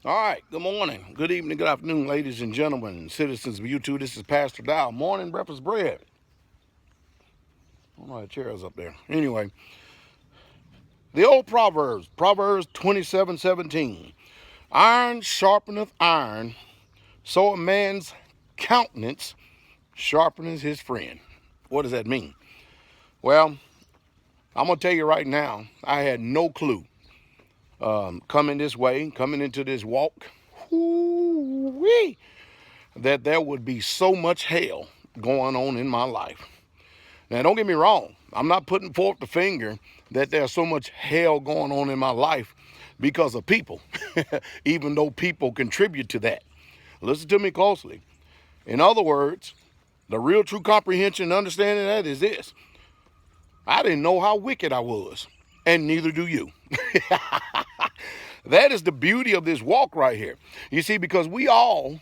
All right, good morning, good evening, good afternoon, ladies and gentlemen, citizens of YouTube. This is Pastor Dow. Morning breakfast bread. I don't know how the chair is up there. Anyway, the old Proverbs 27:17. Iron sharpeneth iron, so a man's countenance sharpeneth his friend. What does that mean? Well, I'm going to tell you right now, I had no clue coming this way, coming into this walk, that there would be so much hell going on in my life. Now, don't get me wrong. I'm not putting forth the finger that there's so much hell going on in my life because of people, even though people contribute to that. Listen to me closely. In other words, the real true comprehension and understanding of that is this. I didn't know how wicked I was, and neither do you. That is the beauty of this walk right here. You see, because we all,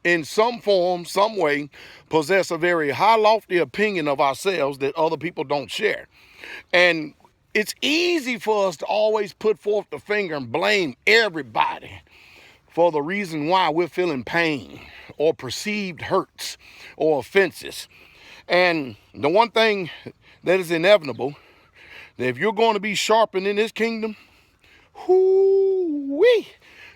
in some form, some way, possess a very high, lofty opinion of ourselves that other people don't share. And it's easy for us to always put forth the finger and blame everybody for the reason why we're feeling pain or perceived hurts or offenses. And the one thing that is inevitable, that if you're going to be sharpened in this kingdom,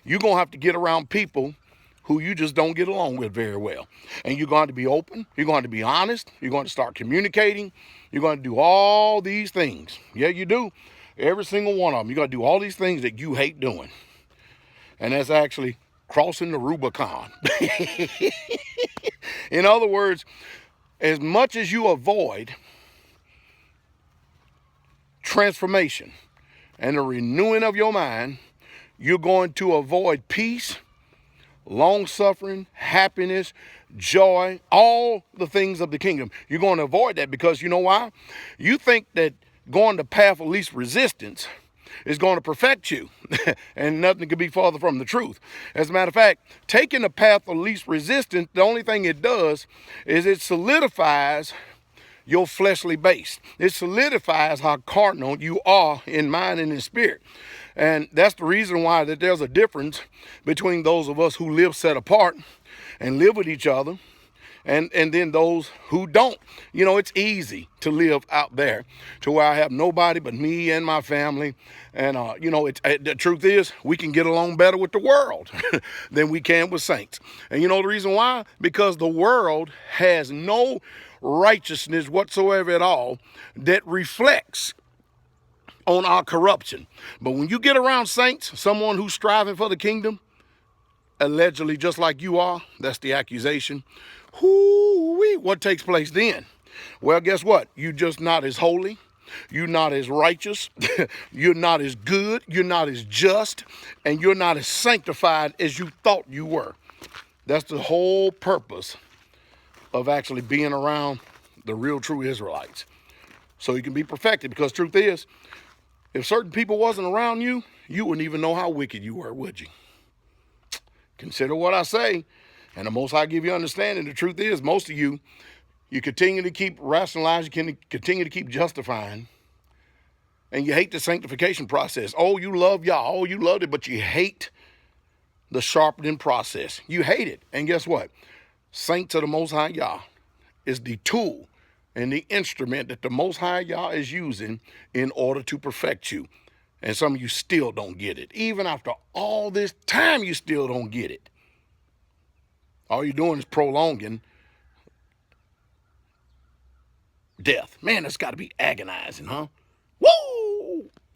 you're going to have to get around people who you just don't get along with very well. And you're going to be open. You're going to be honest. You're going to start communicating. You're going to do all these things. Yeah, you do. Every single one of them. You're going to do all these things that you hate doing. And that's actually crossing the Rubicon. In other words, as much as you avoid transformation and the renewing of your mind, you're going to avoid peace, long-suffering, happiness, joy, all the things of the kingdom. You're going to avoid that because you know why? You think that going the path of least resistance is going to perfect you. And nothing could be farther from the truth. As a matter of fact, taking the path of least resistance, the only thing it does is it solidifies your fleshly base. It solidifies how carnal you are in mind and in spirit. And that's the reason why that there's a difference between those of us who live set apart and live with each other and then those who don't. You know, it's easy to live out there to where I have nobody but me and my family. And, the truth is we can get along better with the world than we can with saints. And you know the reason why? Because the world has no righteousness whatsoever at all that reflects on our corruption. But when you get around saints, someone who's striving for the kingdom, allegedly just like you are, that's the accusation. What takes place then? Well, guess what? You're just not as holy. You're not as righteous. You're not as good. You're not as just. And you're not as sanctified as you thought you were. That's the whole purpose of actually being around the real true Israelites. So you can be perfected, because truth is, if certain people wasn't around you, you wouldn't even know how wicked you were, would you? Consider what I say, and the Most High give you understanding. The truth is, most of you continue to keep rationalizing, you continue to keep justifying, and you hate the sanctification process. Oh, you love Yah. Oh, you loved it, but you hate the sharpening process. You hate it. And guess what? Saints of the Most High Yah is the tool and the instrument that the Most High Yah is using in order to perfect you. And some of you still don't get it. Even after all this time, you still don't get it. All you're doing is prolonging death. Man, that's got to be agonizing, huh? Woo!